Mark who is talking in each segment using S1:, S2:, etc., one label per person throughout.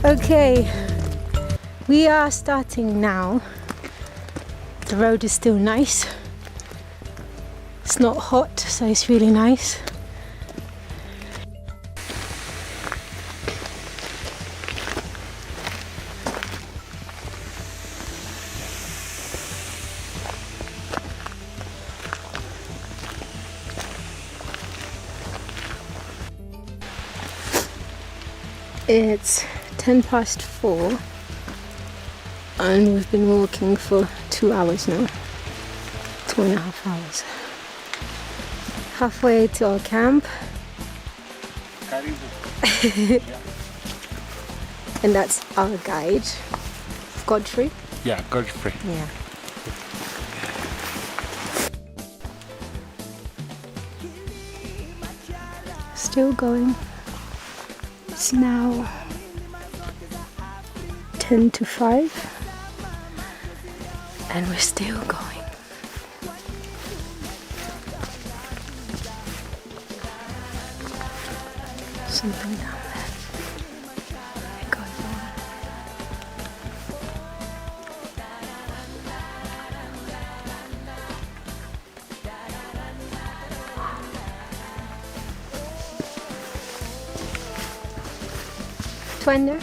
S1: Okay, we are starting now. The road is still nice. It's not hot, so it's really nice. It's 4:10 and we've been walking for 2 hours now. 2.5 hours. Halfway to our camp. And that's our guide, Godfrey.
S2: Yeah, Godfrey.
S1: Yeah. Still going. It's now 4:50 and we're still going. Something down there. I got there. Twender.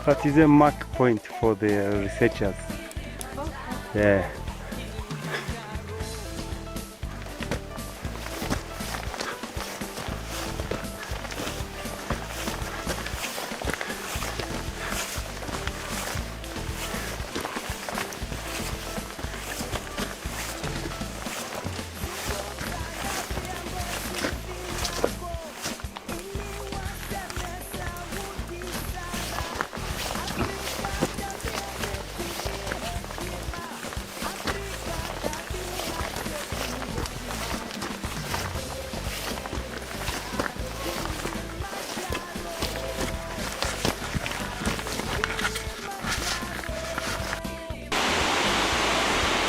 S2: That is a mark point for the researchers. Yeah.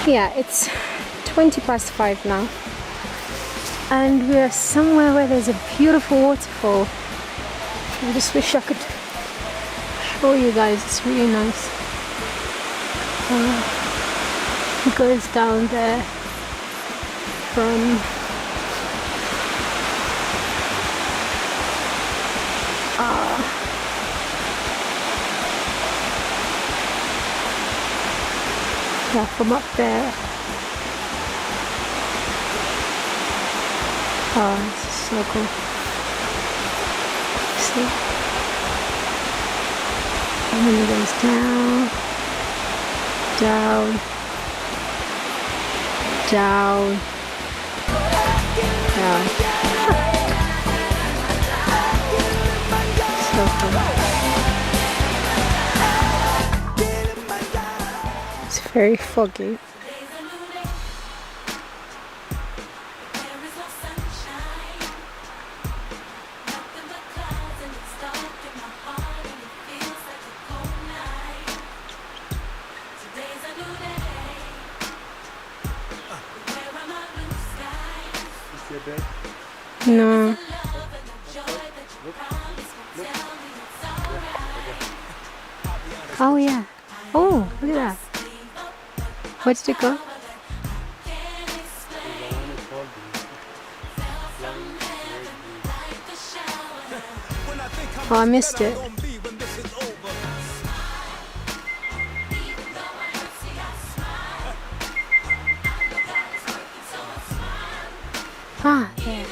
S1: Yeah, it's 5:20 now and we are somewhere where there's a beautiful waterfall. I just wish I could show you guys. It's really nice. It goes down there from yeah, from up there. Oh, this is so cool. See? And then it goes down, down, down, down. So cool. It's very foggy. No. Oh yeah. Oh, look at that. Where did it go? Oh, I missed it. Ah, there.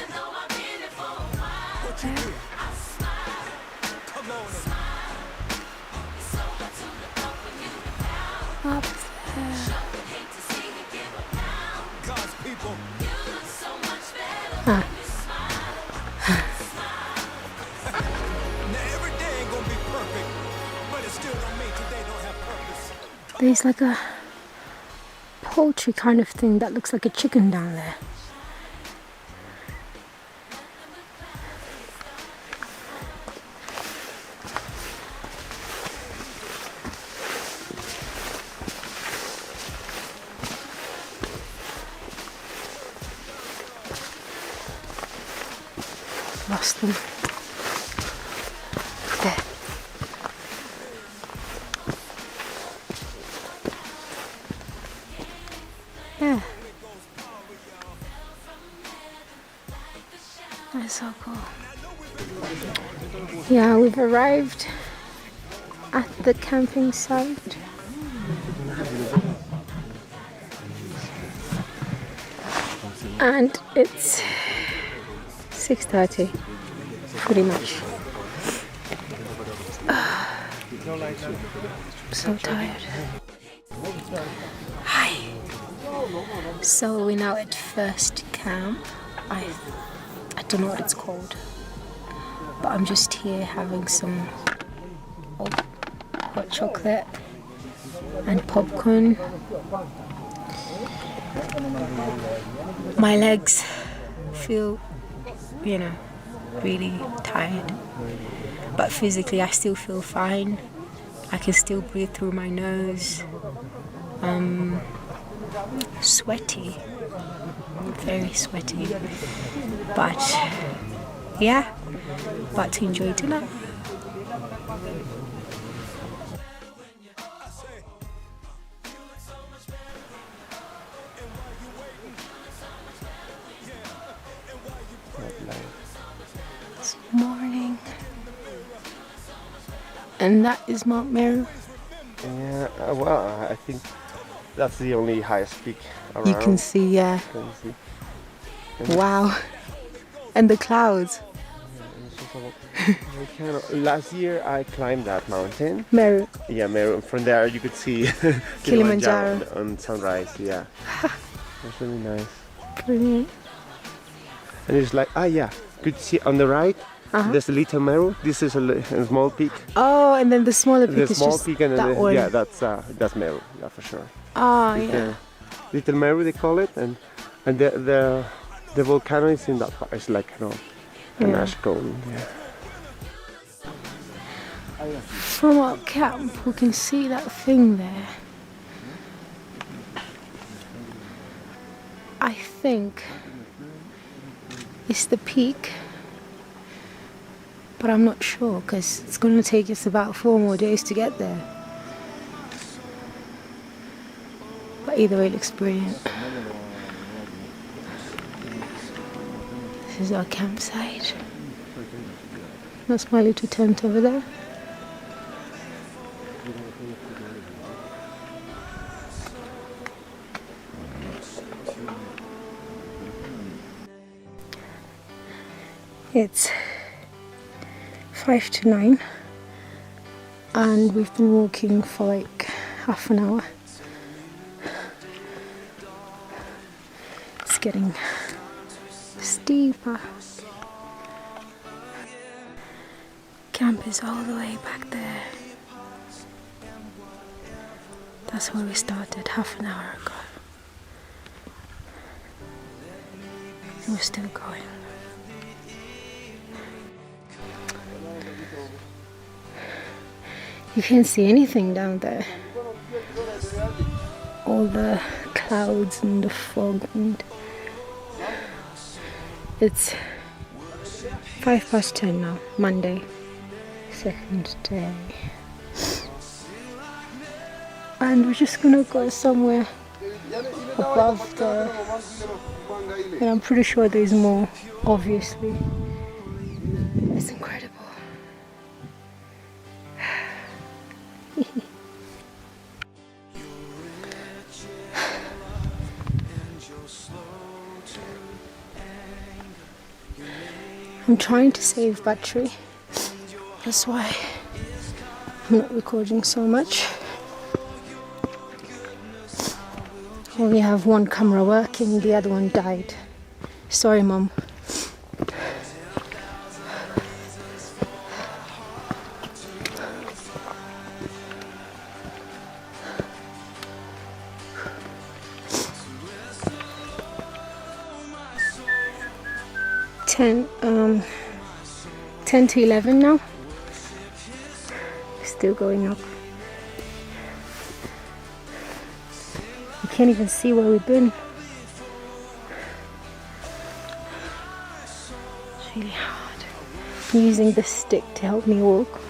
S1: Up there. Ah. There's like a poultry kind of thing that looks like a chicken down there. Lost them. There. Yeah. That's so cool. Yeah, we've arrived at the camping site. And it's 6:30, pretty much. I'm so tired. Hi. So we're now at first camp. I don't know what it's called, but I'm just here having some hot chocolate and popcorn. My legs feel, really tired, but physically I still feel fine. I can still breathe through my nose. Sweaty, very sweaty, but yeah, about to enjoy dinner. It's morning, and that is Mount Meru.
S2: Yeah, well, I think that's the only highest peak around.
S1: You can see, yeah.
S2: You can see.
S1: Wow. And the clouds.
S2: Last year I climbed that mountain.
S1: Meru.
S2: Yeah, Meru. From there you could see
S1: Kilimanjaro.
S2: on sunrise. Yeah, that's really nice.
S1: Brilliant.
S2: And it's like, could you see on the right? There's a little Meru. This is a small peak.
S1: Oh, and then the smaller peak
S2: The
S1: is
S2: small
S1: just
S2: peak, and
S1: that one.
S2: yeah, that's Meru. Yeah, for sure.
S1: Oh, yeah.
S2: Little Meru they call it, and the volcano is in that part. It's like an ash cone. Yeah.
S1: From our camp, we can see that thing there. I think it's the peak, but I'm not sure because it's going to take us about 4 more days to get there. But either way, it looks brilliant. This is our campsite. That's my little tent over there. It's 5 to 9 and we've been walking for like half an hour. It's getting steeper. Camp is all the way back there. That's where we started half an hour ago. We're still going. You can't see anything down there. All the clouds and the fog, and it's 10:05 now, Monday, second day. And we're just gonna go somewhere above there. And I'm pretty sure there's more, obviously. It's incredible. I'm trying to save battery. That's why I'm not recording so much. Only have one camera working, the other one died. Sorry, Mum. Ten to 11 now. Still going up. You can't even see where we've been. It's really hard. I'm using this stick to help me walk.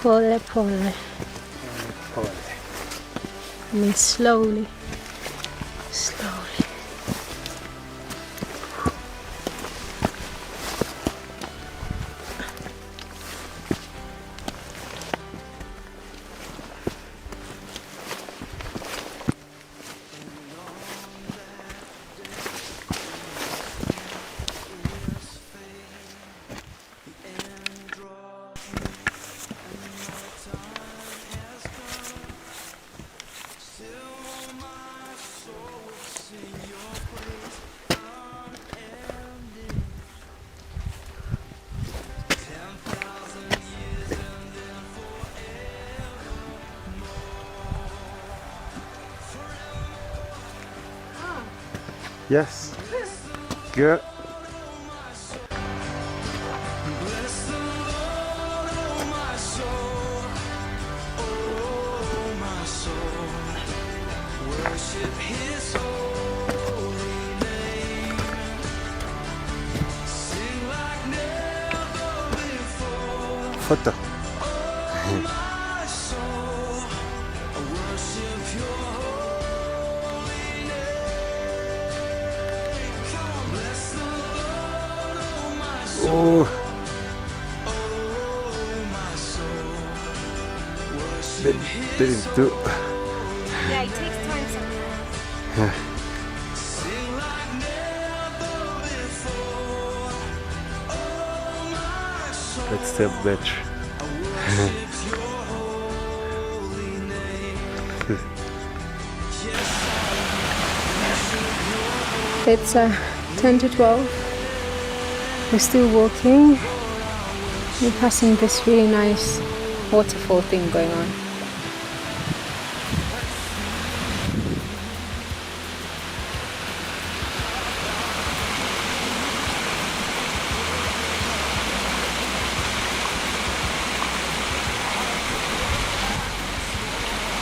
S1: Pole, pole. I mean slowly. Slowly.
S2: Yes. Good. Photo. Oh, didn't do.
S1: Yeah, it takes time sometimes.
S2: Yeah. Let's step better.
S1: It's 10 to 12. We're still walking. We're passing this really nice waterfall thing going on.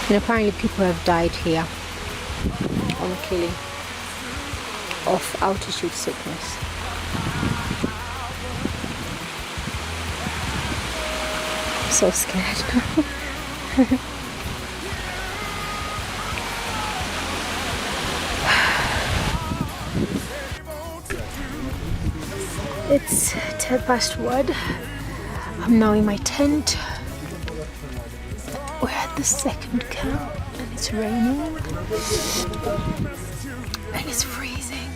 S1: And apparently people have died here on Kili of altitude sickness. So scared. It's 1:10. I'm now in my tent. We're at the second camp and it's raining and it's freezing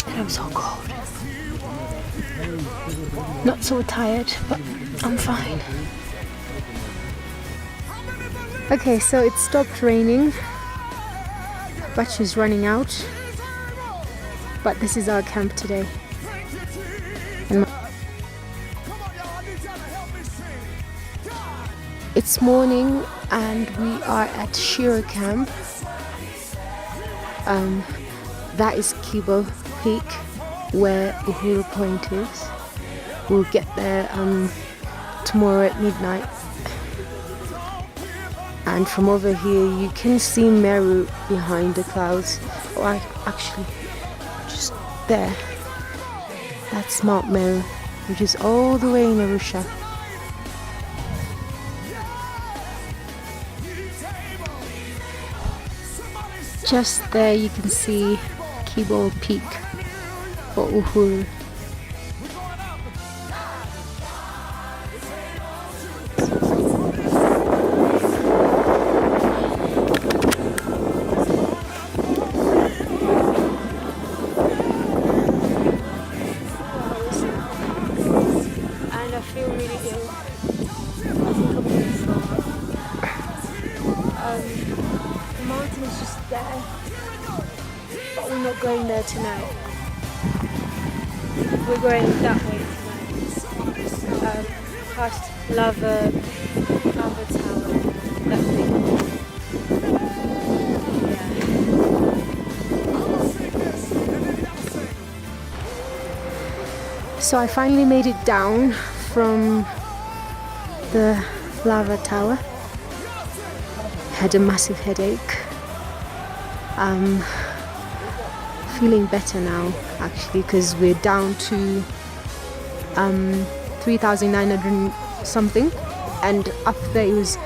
S1: and I'm so cold. Not so tired, but I'm fine. Okay, so it stopped raining. Battery's running out, but this is our camp today. And it's morning and we are at Shira Camp. That is Kibo Peak where Uhuru Point is. We'll get there tomorrow at midnight. And from over here you can see Meru behind the clouds. Oh, actually, just there. That's Mount Meru, which is all the way in Arusha. Just there you can see Kibo Peak or Uhuru. And I feel really ill. I think I'm really strong. The mountain is just there, but we're not going there tonight. We're going that way tonight. Past Lava Tower, that thing. So I finally made it down from the lava tower. Had a massive headache. Feeling better now actually, because we're down to 3,900 something, and up there it was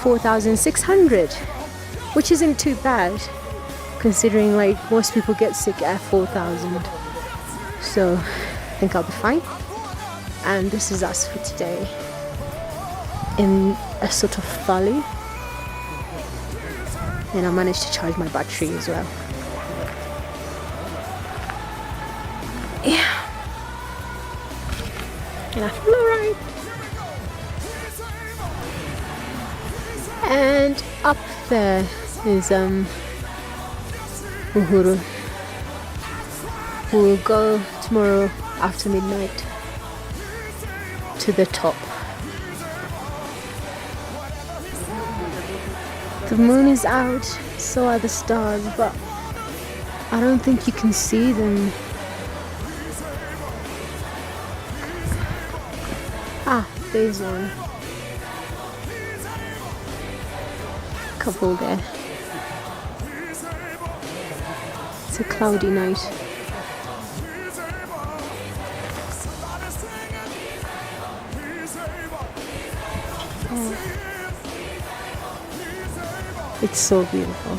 S1: 4,600, which isn't too bad considering like most people get sick at 4,000. So I think I'll be fine. And this is us for today in a sort of valley. And I managed to charge my battery as well. Yeah. And I feel alright. And up there is Uhuru. We'll go tomorrow after midnight to the top. The moon is out, so are the stars, but I don't think you can see them. Ah, there's one. Couple there. It's a cloudy night. Oh. It's so beautiful.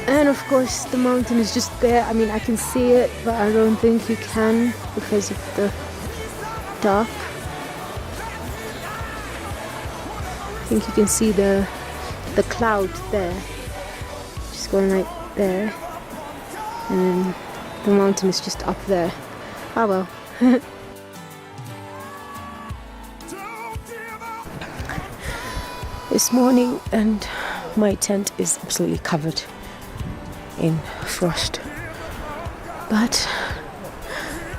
S1: And of course the mountain is just there. I mean, I can see it, but I don't think you can because of the dark. I think you can see the cloud there, just going right there, and then the mountain is just up there. Oh well. It's morning and my tent is absolutely covered in frost, but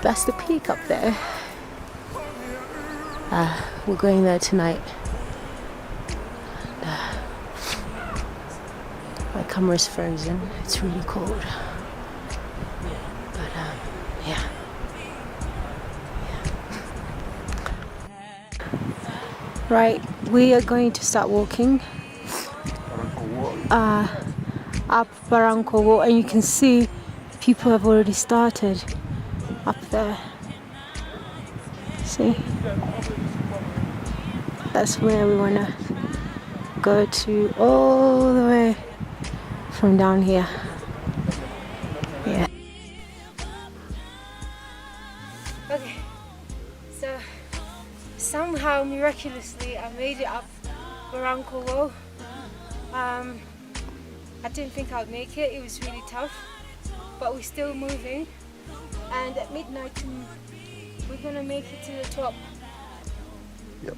S1: that's the peak up there. We're going there tonight. My camera's frozen, it's really cold, but yeah. Right, we are going to start walking up Barranco Walk, and you can see people have already started up there. See? That's where we want to go to, all the way from down here. Yeah. Okay, so somehow miraculously I made it up Barranco Walk. I didn't think I'd make it, it was really tough, but we're still moving, and at midnight we're gonna make it to the top.
S2: Yep.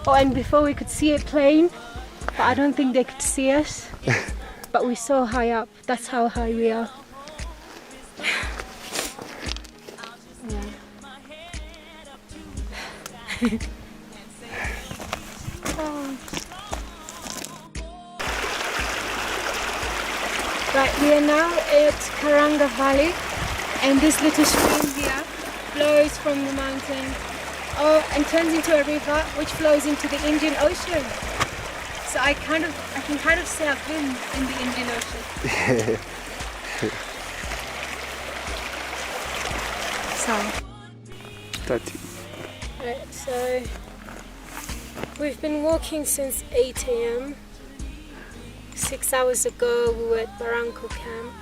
S1: Oh, and before we could see a plane, but I don't think they could see us. But we're so high up, that's how high we are. Right, we are now at Karanga Valley, and this little stream here flows from the mountain and turns into a river which flows into the Indian Ocean. So I can kind of say I've been in the Indian Ocean. So
S2: 30.
S1: right, so we've been walking since 8 a.m. 6 hours ago we were at Barranco camp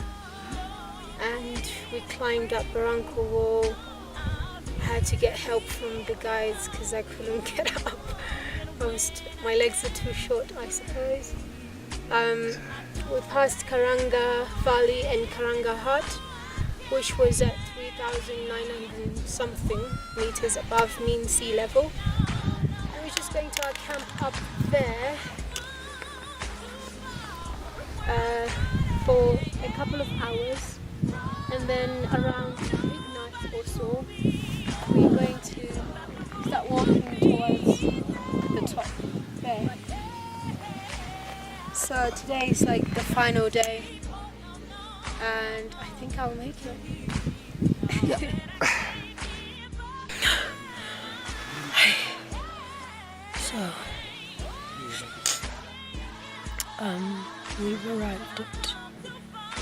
S1: and we climbed up Barranco wall. I had to get help from the guides because I couldn't get up. My legs are too short, I suppose. We passed Karanga Valley and Karanga Hut, which was at 3,900 something meters above mean sea level. And we're just going to our camp up there for a couple of hours, and then around midnight or so we're going to start walking towards the top there. So today is like the final day and I think I'll make it. So we've arrived at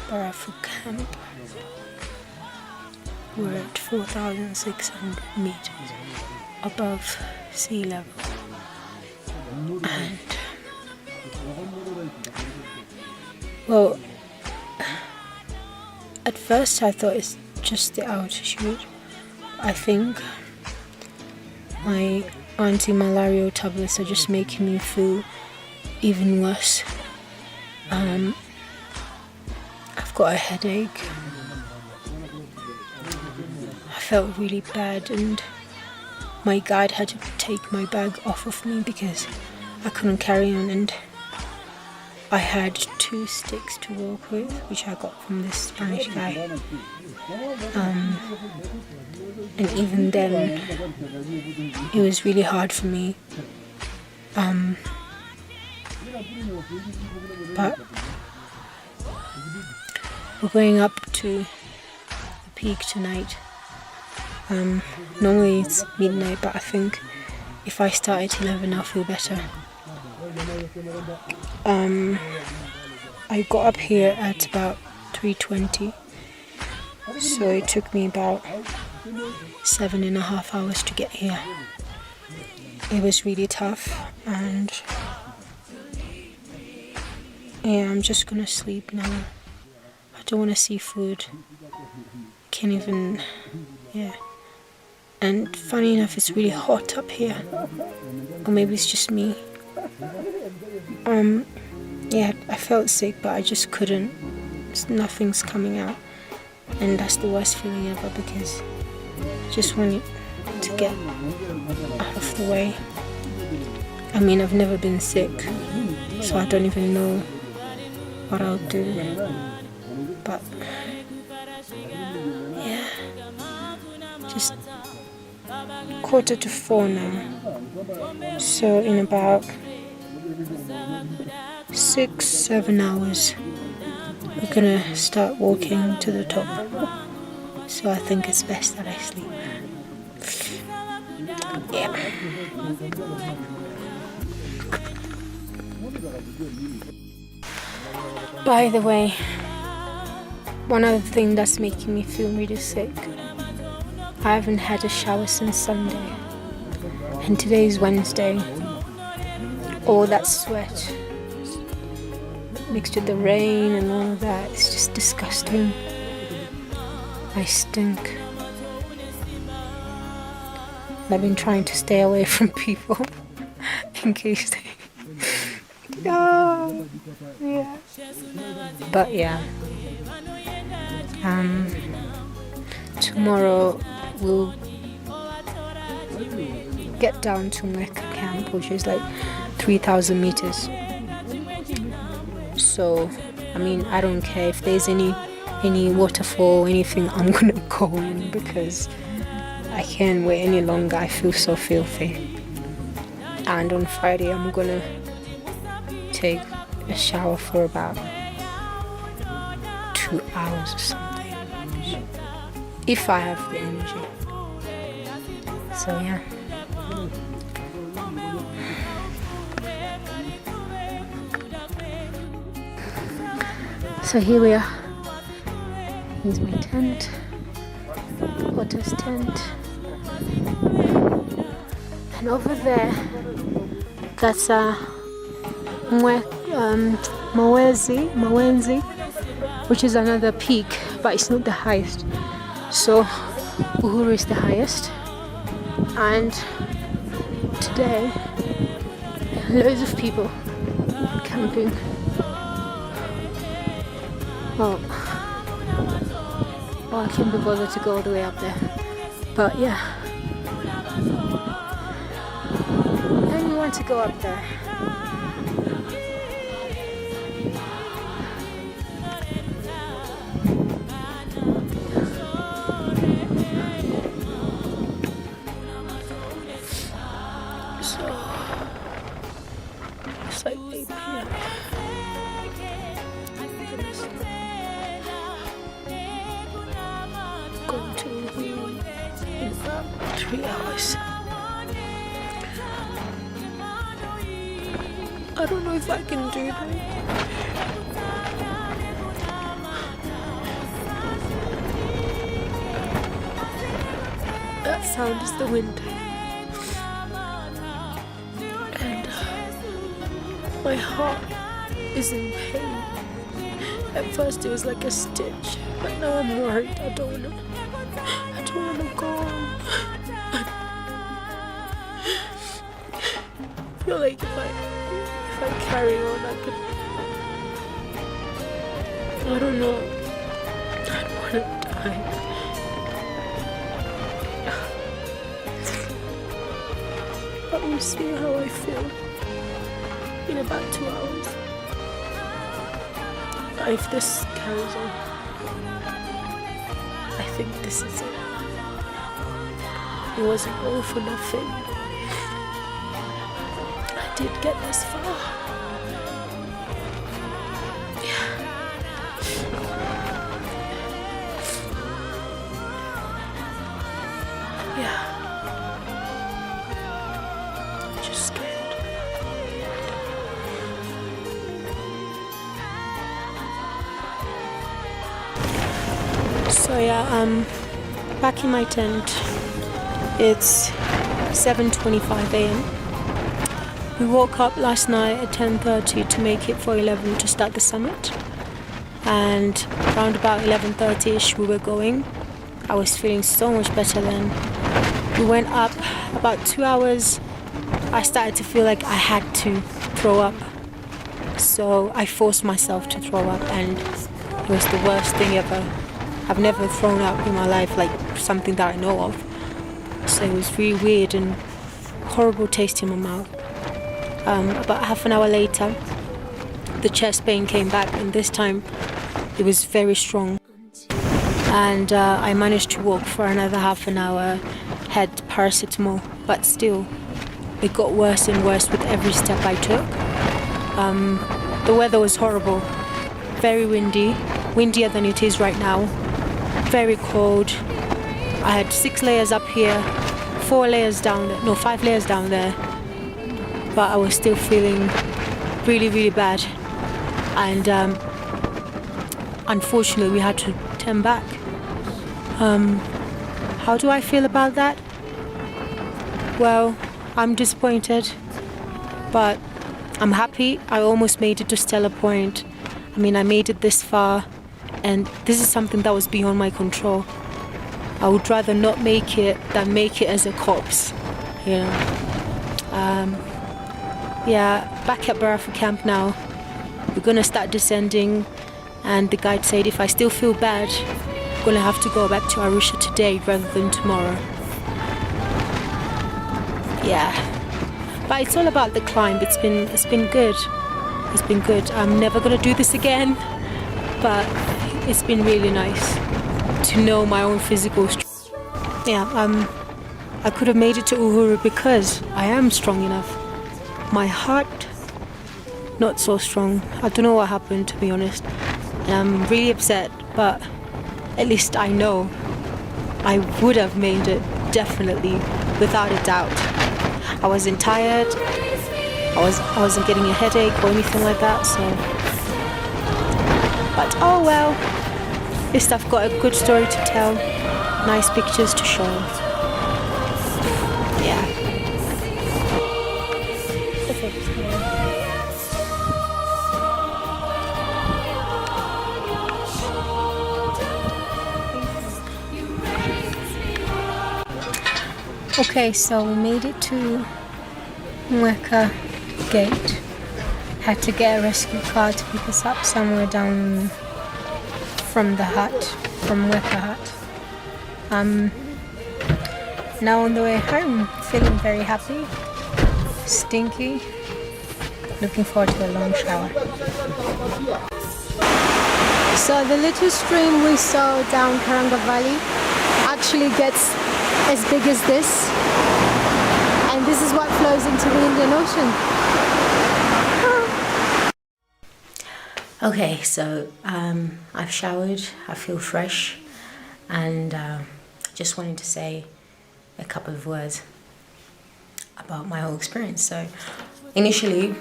S1: Barafu camp. We're at 4,600 meters above sea level, and well, at first I thought it's just the altitude. I think my anti-malarial tablets are just making me feel even worse. I've got a headache. I felt really bad and my guide had to take my bag off of me because I couldn't carry on, and I had 2 sticks to walk with, which I got from this Spanish guy. And even then, it was really hard for me. But we're going up to the peak tonight. Normally it's midnight, but I think if I start at 11 I'll feel better. I got up here at about 3:20, so it took me about 7.5 hours to get here. It was really tough, and yeah, I'm just gonna sleep now. I don't want to see food. Can't even, yeah. And funny enough, it's really hot up here, or maybe it's just me. Yeah, I felt sick, but I just couldn't. Nothing's coming out, and that's the worst feeling ever because I just want it to get out of the way. I mean, I've never been sick, so I don't even know what I'll do. But yeah, just 3:45 now. So in about 6-7 hours we're gonna start walking to the top. So I think it's best that I sleep. Yeah. By the way, one other thing that's making me feel really sick, I haven't had a shower since Sunday, and today is Wednesday. All that sweat mixed with the rain and all of that, it's just disgusting. I stink. I've been trying to stay away from people in case they... Oh, yeah. But yeah. Tomorrow we'll get down to Mecca camp, which is like 3,000 meters. So, I mean, I don't care if there's any waterfall, anything, I'm gonna go in because I can't wait any longer. I feel so filthy. And on Friday I'm gonna take a shower for about 2 hours or something, if I have the energy. So yeah. So here we are. Here's my tent, Otter's tent, and over there, that's Mawenzi, which is another peak, but it's not the highest. So Uhuru is the highest, and today loads of people camping. Well, I can't be bothered to go all the way up there, but yeah, and we want to go up there. So it's like 8 p.m. Going to Uhuru in about 3 hours. I don't know if I can do that. That sound is the wind. And my heart is in pain. At first it was like a stitch, but now I'm worried. I don't want to go on. I feel like if I carry on, I could. I don't know. I don't want to die. But we'll see how I feel in about 2 hours. If this carries on, I think this is it. It wasn't all for nothing. I did get this far. Yeah. Yeah. I'm just scared. So yeah, back in my tent. It's 7:25 a.m. We woke up last night at 10:30 to make it for 11 to start the summit, and around about 11:30ish we were going. I was feeling so much better then. We went up about 2 hours. I started to feel like I had to throw up, so I forced myself to throw up, and it was the worst thing ever. I've never thrown up in my life, like something that I know of. So it was really weird and horrible taste in my mouth. About half an hour later, the chest pain came back, and this time it was very strong. And I managed to walk for another half an hour, had paracetamol, but still it got worse and worse with every step I took. The weather was horrible, very windy, windier than it is right now, very cold. I had 6 layers up here, 4 layers down there, no, 5 layers down there, but I was still feeling really, really bad. And unfortunately we had to turn back. How do I feel about that? Well, I'm disappointed, but I'm happy. I almost made it to Stella Point. I mean, I made it this far, and this is something that was beyond my control. I would rather not make it than make it as a corpse, you know. Yeah, back at Barafa camp now. We're gonna start descending, and the guide said if I still feel bad, I'm gonna have to go back to Arusha today rather than tomorrow. Yeah, but it's all about the climb. It's been good. It's been good. I'm never gonna do this again, but it's been really nice to know my own physical strength. Yeah, I could have made it to Uhuru because I am strong enough. My heart, not so strong. I don't know what happened, to be honest. And I'm really upset, but at least I know I would have made it, definitely, without a doubt. I wasn't tired. I wasn't getting a headache or anything like that, so. But oh well. At least I've got a good story to tell. Nice pictures to show. Yeah. Okay, so we made it to Mweka Gate. Had to get a rescue car to pick us up somewhere down from the hut, from Mweka Hut. Now on the way home, feeling very happy, stinky, looking forward to a long shower. So the little stream we saw down Karanga Valley actually gets as big as this, and this is what flows into the Indian Ocean. Okay, so I've showered, I feel fresh, and just wanted to say a couple of words about my whole experience. So initially,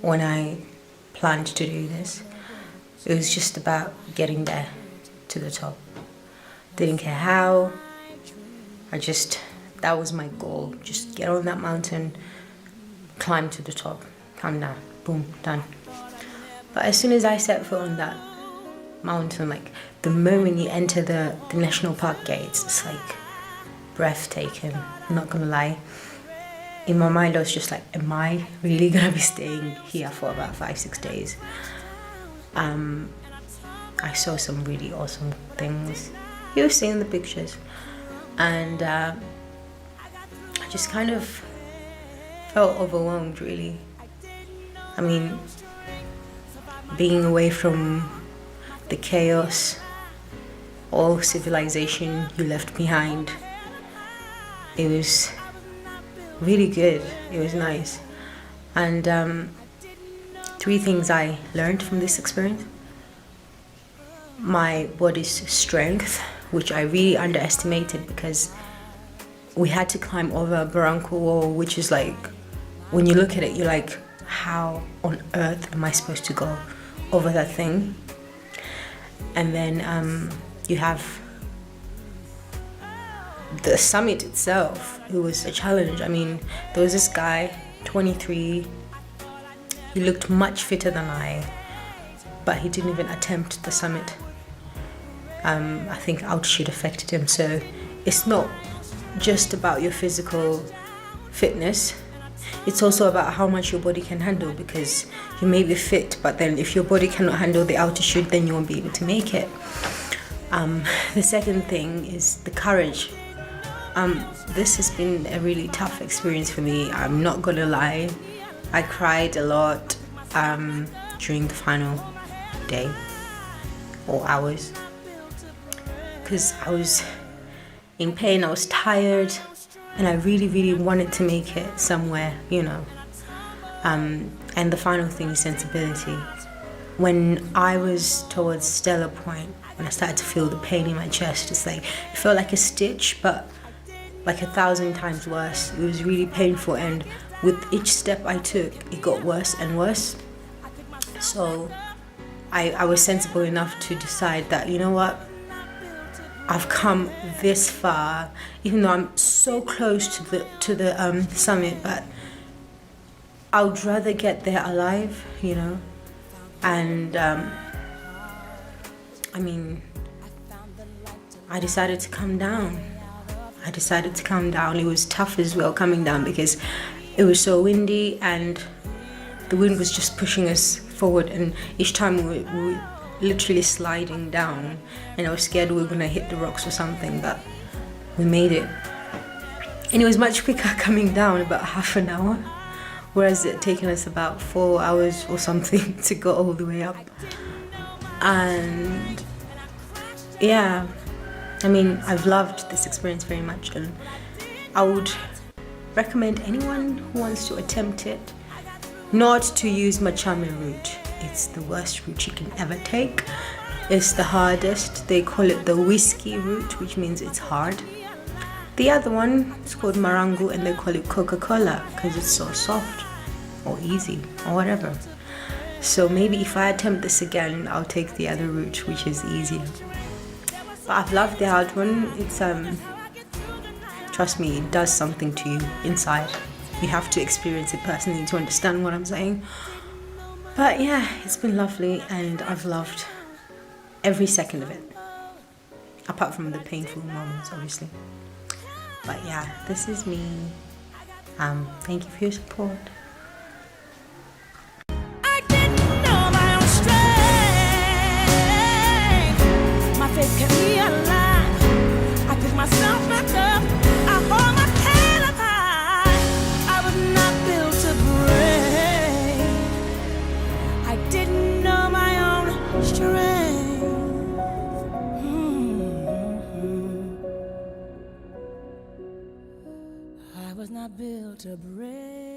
S1: when I planned to do this, it was just about getting there to the top. Didn't care how, that was my goal. Just get on that mountain, climb to the top, come down, boom, done. But as soon as I set foot on that mountain, like the moment you enter the national park gates, it's like breathtaking, I'm not gonna lie. In my mind I was just like, am I really gonna be staying here for about 5-6 days? I saw some really awesome things. You've seen the pictures, and I just kind of felt overwhelmed, really. I mean, being away from the chaos, all civilization you left behind, it was really good, it was nice. And 3 things I learned from this experience. My body's strength, which I really underestimated, because we had to climb over a barranco wall, which is like, when you look at it, you're like, how on earth am I supposed to go over that thing? And then you have the summit itself. It was a challenge. I mean, there was this guy, 23, he looked much fitter than I, but he didn't even attempt the summit. I think altitude affected him. So it's not just about your physical fitness, it's also about how much your body can handle, because you may be fit, but then if your body cannot handle the altitude, then you won't be able to make it. The second thing is the courage. This has been a really tough experience for me, I'm not gonna lie. I cried a lot during the final day or hours, because I was in pain, I was tired, and I really wanted to make it somewhere, you know. And the final thing is sensibility. When I was towards Stella Point, when I started to feel the pain in my chest, it's like, it felt like a stitch, but like 1,000 times worse. It was really painful, and with each step I took, it got worse and worse. So I was sensible enough to decide that, you know what, I've come this far, even though I'm so close to the summit, but I would rather get there alive, you know. And I mean, I decided to come down. It was tough as well coming down, because it was so windy and the wind was just pushing us forward, and each time we were literally sliding down, and I was scared we were gonna hit the rocks or something, but we made it. And it was much quicker coming down, about half an hour, whereas it had taken us about 4 hours or something to go all the way up. And yeah, I mean, I've loved this experience very much, and I would recommend anyone who wants to attempt it not to use Machame route. It's the worst route you can ever take. It's the hardest. They call it the whiskey route, which means it's hard. The other one is called Marangu, and they call it Coca-Cola because it's so soft or easy or whatever. So maybe if I attempt this again, I'll take the other route, which is easier. But I've loved the hard one. It's trust me, it does something to you inside. You have to experience it personally to understand what I'm saying. But yeah, it's been lovely, and I've loved every second of it. Apart from the painful moments, obviously. But yeah, this is me. Thank you for your support.
S3: I didn't know my own strength. My faith kept me alive. I picked myself back up. I hold my head up high. I was not built to break. I didn't know my own strength. I was not built to break.